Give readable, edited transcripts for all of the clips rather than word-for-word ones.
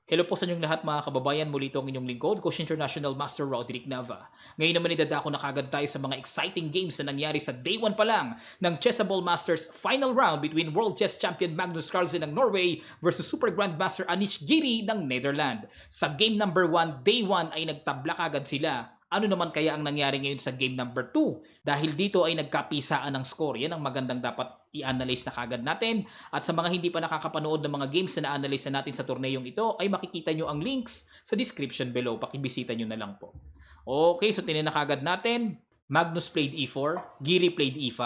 Hello po sa inyong lahat mga kababayan, muli ito ang inyong lingkod, Coach International Master Roderick Nava. Ngayon naman idadako na kagad tayo sa mga exciting games na nangyari sa day 1 pa lang ng Chessable Masters final round between World Chess Champion Magnus Carlsen ng Norway versus Super Grandmaster Anish Giri ng Netherlands. Sa game number 1, day 1 ay nagtabla kagad sila. Ano naman kaya ang nangyari ngayon sa game number 2? Dahil dito ay nagkapisaan ng score. Yan ang magandang dapat i-analyze na kagad natin. At sa mga hindi pa nakakapanood ng mga games na na-analyze na natin sa torneyong ito, ay makikita nyo ang links sa description below. Pakibisita nyo na lang po. Okay, so tinan na kagad natin. Magnus played e4, Giri played e5,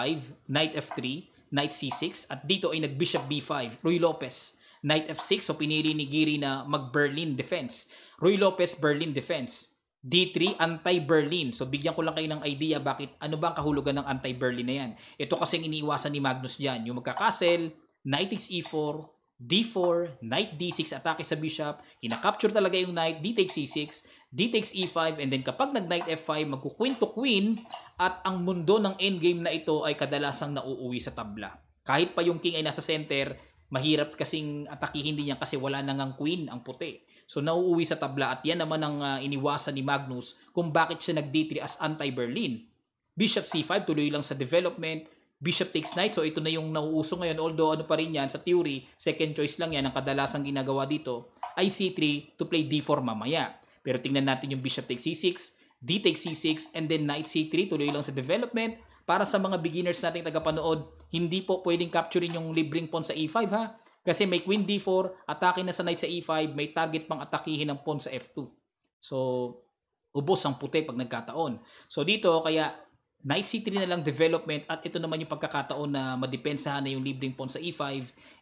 knight f3, knight c6, at dito ay nag-bishop b5, Ruy Lopez. Knight f6, so pinili ni Giri na mag-Berlin defense. Ruy Lopez, Berlin defense. D3, anti-Berlin. So bigyan ko lang kayo ng idea bakit ano ba ang kahulugan ng anti-Berlin na yan. Ito kasi iniiwasan ni Magnus dyan. Yung magkakasel, knight takes e4, d4, knight d6, atake sa bishop, kinakapture talaga yung knight, d takes c6, d takes e5, and then kapag nag-knight f5, magku-queen to queen, at ang mundo ng endgame na ito ay kadalasang nauuwi sa tabla. Kahit pa yung king ay nasa center, mahirap kasing atakihin din niya kasi wala nang ang queen ang puti. So nauuwi sa tabla at yan naman ang iniwasan ni Magnus kung bakit siya nag-d3 as anti-Berlin. Bishop c5, tuloy lang sa development. Bishop takes knight, so ito na yung nauuso ngayon. Although ano pa rin yan, sa theory, second choice lang yan, ang kadalasang ginagawa dito ay c3 to play d4 mamaya. Pero tingnan natin yung bishop takes c6, d takes c6, and then knight c3, tuloy lang sa development. Para sa mga beginners nating tagapanood, hindi po pwedeng capturein yung libreng pawn sa e5 ha. Kasi may queen d4, atake na sa knight sa e5, may target pang atakihin ng pawn sa f2. So, ubos ang puti pag nagkataon. So dito, kaya knight c3 na lang development at ito naman yung pagkakataon na madepensahan na yung libreng pawn sa e5,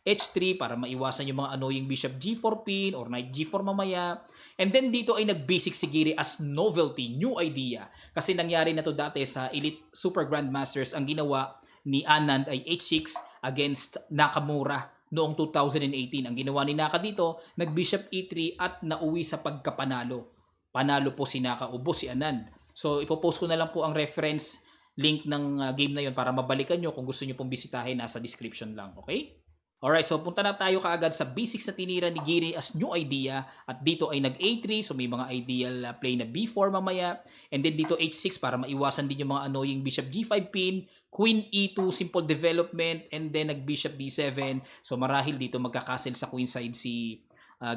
h3 para maiwasan yung mga annoying bishop g4 pin or knight g4 mamaya. And then dito ay nag-basic si Giri as novelty, new idea. Kasi nangyari na to dati sa Elite Super Grandmasters, ang ginawa ni Anand ay h6 against Nakamura noong 2018. Ang ginawa ni Naka dito, nag-bishop e3 at nauwi sa pagkapanalo. Panalo po si Naka, ubos si Anand. So ipopost ko na lang po ang reference link ng game na yon para mabalikan nyo kung gusto nyo pong bisitahin, nasa description lang, okay? Alright, so punta na tayo kaagad sa basics na tinira ni Giri as new idea. At dito ay nag-A3, so may mga ideal play na B4 mamaya. And then dito H6 para maiwasan din yung mga annoying bishop G5 pin. Queen E2, simple development. And then nag-bishop D7. So marahil dito magkakasel sa queen side si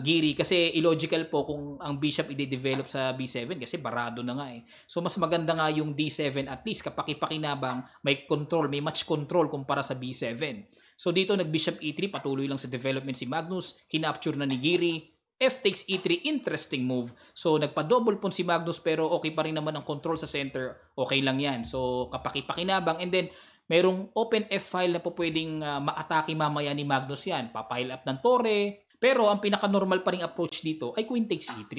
Giri. Kasi illogical po kung ang bishop i-develop sa B7 kasi barado na nga eh. So mas maganda nga yung D7 at least kapaki-pakinabang, may control, may match control kumpara sa B7. So dito nag-bishop e3, patuloy lang sa development si Magnus, kinapture na ni Giri. F takes e3, interesting move. So nagpa-double pawn si Magnus pero okay pa rin naman ang control sa center, okay lang yan. So kapaki-pakinabang, and then merong open F file na po pwedeng maatake mamaya ni Magnus yan. Papile up ng torre, pero ang pinaka-normal pa ring approach dito ay queen takes e3.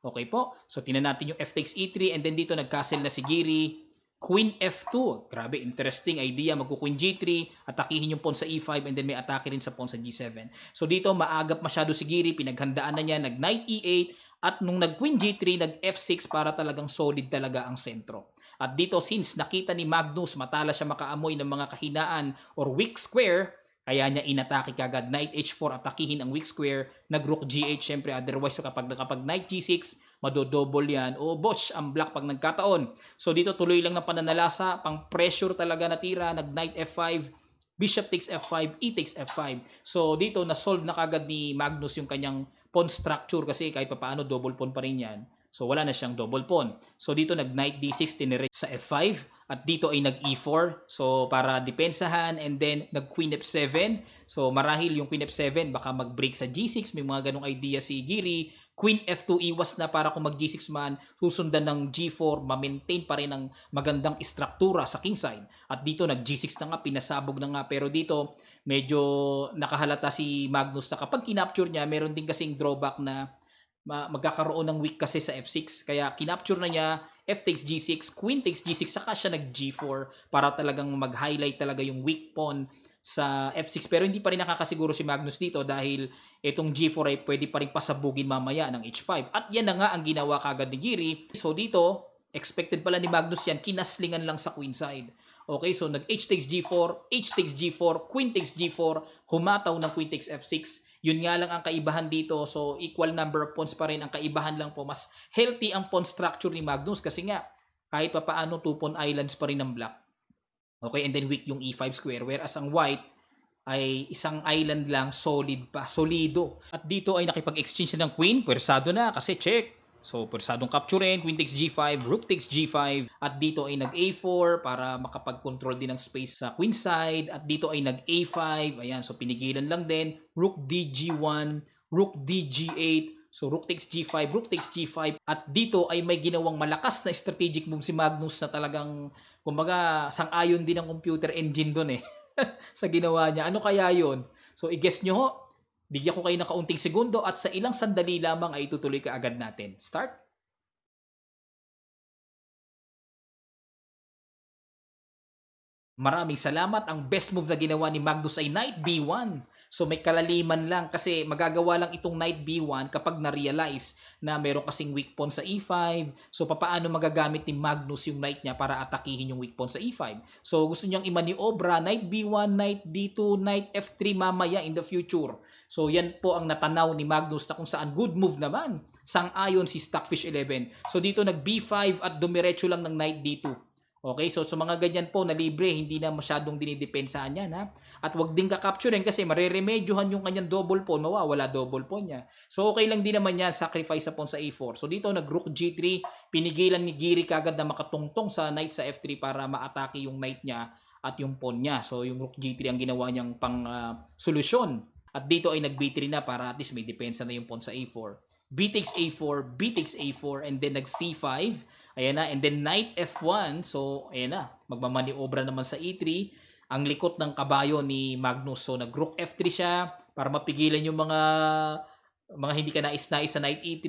Okay po? So tinan natin yung F takes e3, and then dito nag-castle na si Giri. Queen F2. Grabe, interesting idea. Magku-Queen G3, atakihin yung pawn sa E5, and then may atake rin sa pawn sa G7. So dito, maagap masyado si Giri. Pinaghandaan na niya. Nag-Knight E8. At nung nag-Queen G3, nag-F6 para talagang solid talaga ang sentro. At dito, since nakita ni Magnus, matala siya makaamoy ng mga kahinaan or weak square, kaya niya inatake kagad. Knight H4, atakihin ang weak square. Nag-Rook G8, syempre. Otherwise, so kapag Knight G6, madodouble yan. O bosh, ang black pag nagkataon. So dito tuloy lang ng pananalasa, pang pressure talaga na tira, nag knight f5, bishop takes f5, e takes f5. So dito na-solve na kagad ni Magnus yung kanyang pawn structure kasi kahit paano double pawn pa rin yan. So wala na siyang double pawn. So dito nag knight d6 tinirect sa f5 at dito ay nag e4. So para depensahan, and then nag queen f7. So marahil yung queen f7 baka mag-break sa g6, may mga ganong idea si Giri. Queen F2 iwas na para kung mag G6 man, susundan ng G4, ma-maintain pa rin ang magandang istruktura sa kingside. At dito nag G6 na nga, pinasabog na nga. Pero dito medyo nakahalata si Magnus na kapag kinapture niya, meron din kasing drawback na magkakaroon ng weak kasi sa F6. Kaya kinapture na niya, F takes G6, Queen takes G6, saka siya nag G4 para talagang mag-highlight talaga yung weak pawn sa F6. Pero hindi pa rin nakakasiguro si Magnus dito dahil itong G4 ay pwede pa rin pasabugin mamaya ng H5. At yan na nga ang ginawa kagad ni Giri. So dito, expected pala ni Magnus yan, kinaslingan lang sa queen side. Okay, so nag H takes G4, H takes G4, Queen takes G4, humataw ng Queen takes F6, Yun nga lang ang kaibahan dito. So, equal number of pawns pa rin. Ang kaibahan lang po, mas healthy ang pawn structure ni Magnus kasi nga, kahit pa paano, 2 pawn islands pa rin ng black. Okay, and then weak yung e5 square. Whereas ang white, ay isang island lang, solid pa, solido. At dito ay nakipag-exchange na ng queen, pwersado na kasi check. So, pwersadong capturein, queen takes g5, rook takes g5, at dito ay nag-a4 para makapag-control din ng space sa queen side, at dito ay nag-a5, ayan, so pinigilan lang din, rook dg1, rook dg8, so rook takes g5, rook takes g5, at dito ay may ginawang malakas na strategic move si Magnus na talagang, kumbaga, sang-ayon din ang computer engine doon eh. Sa ginawa niya. Ano kaya yon? So, i-guess nyo ho. Bigyan ko kayo ng kaunting segundo at sa ilang sandali lamang ay itutuloy ka agad natin. Start. Maraming salamat. Ang best move na ginawa ni Magnus ay Knight B1. So may kalaliman lang kasi magagawa lang itong Knight B1 kapag na-realize na meron kasing weak pawn sa E5. So papaano magagamit ni Magnus yung Knight niya para atakihin yung weak pawn sa E5. So gusto niyang imaniobra Knight B1, Knight D2, Knight F3 mamaya in the future. So yan po ang natanaw ni Magnus na kung saan good move naman. Sang-ayon si Stockfish 11. So dito nag B5 at dumiretso lang ng Knight D2. Okay, so sa mga ganyan po na libre, hindi na masyadong dinidepensahan yan ha. At wag din ka-capturein kasi mareremedyohan yung kanyang double pawn, mawawala double pawn niya. So okay lang din naman yan, sacrifice sa pawn sa a4. So dito nag-rook g3, pinigilan ni Giri kagad na makatungtong sa knight sa f3 para ma-atake yung knight niya at yung pawn niya. So yung rook g3 ang ginawa niyang pang solusyon. At dito ay nag-b3 na para at least may depensa na yung pawn sa a4. B takes a4, B takes a4, and then nag-c5. Ayan na, and then knight f1. So, ayan na, magmamaniobra naman sa e3. Ang likot ng kabayo ni Magnus. So, nag-rook f3 siya para mapigilan yung mga hindi ka nais-nais sa knight e3.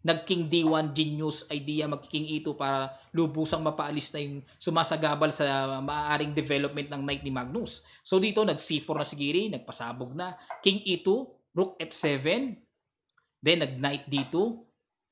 Nag-king d1, genius idea, mag-king e2 para lubusang mapaalis na yung sumasagabal sa maaaring development ng knight ni Magnus. So, dito nag-c4 na si Giri, nagpasabog na. King e2, rook f7, then nag-knight d2,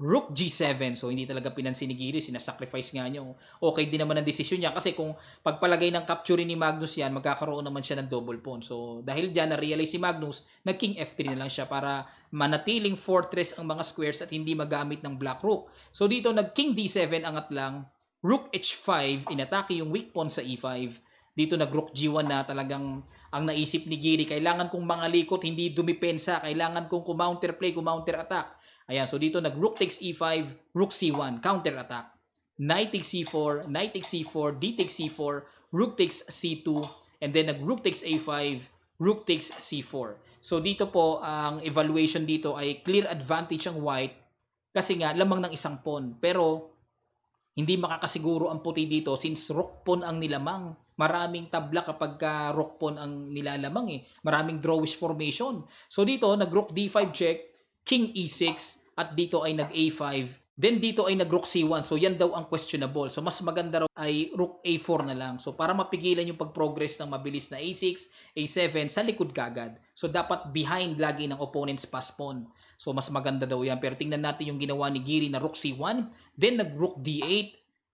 rook g7. So, hindi talaga pinansin ni Giri. Sinasacrifice nga niya. Okay din naman ang desisyon niya. Kasi kung pagpalagay ng capture ni Magnus yan, magkakaroon naman siya ng double pawn. So, dahil dyan, na-realize si Magnus, nag-king f3 na lang siya para manatiling fortress ang mga squares at hindi magamit ng black rook. So, dito, nag-king d7, angat lang. Rook h5, inatake yung weak pawn sa e5. Dito, nag-rook g1 na talagang ang naisip ni Giri. Kailangan kong mga likot, hindi dumipensa. Kailangan kong counterplay, counter-attack. Ayan, so dito nag-rook takes e5, rook c1, counter-attack. Knight takes c4, knight takes c4, d takes c4, rook takes c2, and then nag-rook takes a5, rook takes c4. So dito po, ang evaluation dito ay clear advantage ang white kasi nga lamang ng isang pawn. Pero hindi makakasiguro ang puti dito since rook pawn ang nilamang. Maraming tabla kapag rook pawn ang nilalamang eh. Maraming drawish formation. So dito, nag-rook d5 check, king e6, at dito ay nag-a5. Then dito ay nag-rook c1. So yan daw ang questionable. So mas maganda raw ay rook a4 na lang. So para mapigilan yung pag-progress ng mabilis na a6, a7 sa likod kagad. So dapat behind lagi ng opponent's pass pawn. So mas maganda daw yan. Pero tingnan natin yung ginawa ni Giri na rook c1. Then nag-rook d8.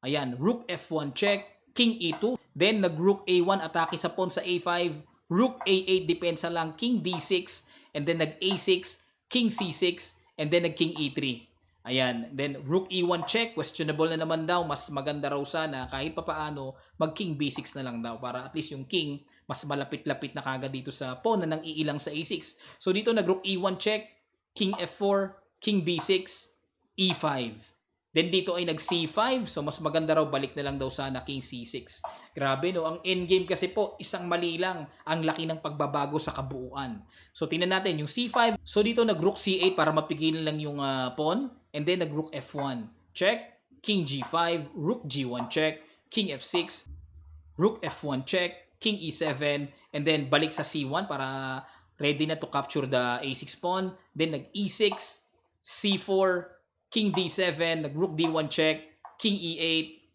Ayan, rook f1 check, king e2. Then nag-rook a1 atake sa pawn sa a5. Rook a8 depensa lang, king d6. And then nag-a6, king c6, and then nag-king e3. Ayan, then rook e1 check, questionable na naman daw, mas maganda raw sana kahit papaano mag-king b6 na lang daw para at least yung king mas malapit-lapit na kagad dito sa pawn na nang iilang sa a6. So dito nag-rook e1 check, king f4, king b6, e5. Then dito ay nag-c5, so mas maganda raw balik na lang daw sana king c6. Grabe no, ang endgame kasi po isang mali lang, ang laki ng pagbabago sa kabuuan. So tingnan natin yung c5. So dito nag-rook c8 para mapigilan lang yung pawn, and then nag-rook f1 check, king g5, rook g1 check, king f6, rook f1 check, king e7, and then balik sa c1 para ready na to capture the a6 pawn. Then nag-e6, c4, king d7, nag-rook d1 check, king e8,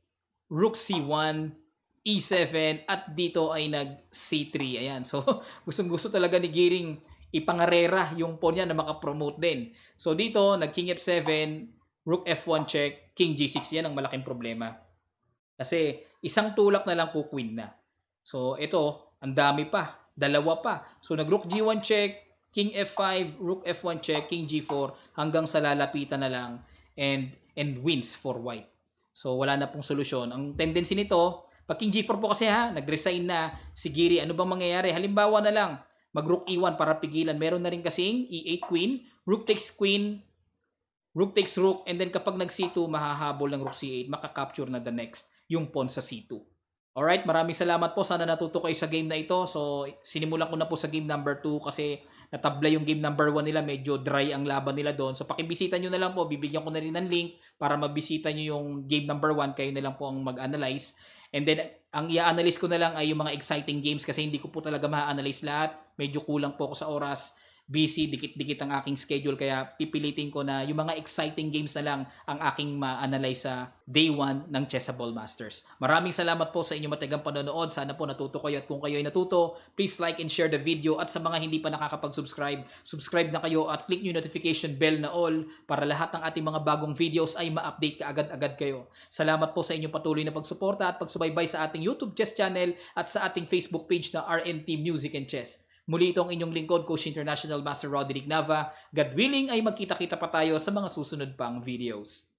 rook c1, e7, at dito ay nag-c3. Ayan. So, gustong-gusto talaga ni Giring ipangarera yung pawn niya na makapromote din. So, dito, nag-king f7, rook f1 check, king g6. Yan ang malaking problema. Kasi, isang tulak na lang queen na. So, ito, ang dami pa. Dalawa pa. So, nag-rook g1 check, King F5, Rook F1 check, King G4 hanggang sa lalapitan na lang and wins for white. So wala na pong solusyon. Ang tendency nito, pag King G4 po kasi nag-resign na si Giri, ano bang mangyayari? Halimbawa na lang, mag Rook E1 para pigilan. Meron na rin kasing E8 Queen, Rook takes Queen, Rook takes Rook, and then kapag nag C2, mahahabol ng Rook C8, makakapture na the next, yung pawn sa C2. Alright, maraming salamat po. Sana natuto kayo sa game na ito. So, sinimulan ko na po sa game number 2 kasi natabla yung game number 1 nila. Medyo dry ang laban nila doon. So, pakibisita nyo na lang po. Bibigyan ko na rin ng link para mabisita nyo yung game number 1. Kayo na lang po ang mag-analyze. And then, ang i-analyze ko na lang ay yung mga exciting games kasi hindi ko po talaga ma-analyze lahat. Medyo kulang po ako sa oras. Busy, dikit-dikit ang aking schedule kaya pipilitin ko na yung mga exciting games na lang ang aking ma-analyze sa day 1 ng Chessable Masters. Maraming salamat po sa inyong matagang panonood. Sana po natuto kayo at kung kayo ay natuto, please like and share the video at sa mga hindi pa nakakapag-subscribe, subscribe na kayo at click yung notification bell na all para lahat ng ating mga bagong videos ay ma-update ka agad-agad kayo. Salamat po sa inyong patuloy na pagsuporta at pagsubaybay sa ating YouTube Chess channel at sa ating Facebook page na RNT Music and Chess. Muli itong inyong lingkod, Coach International Master Roderick Nava. God willing ay magkita-kita pa tayo sa mga susunod pang videos.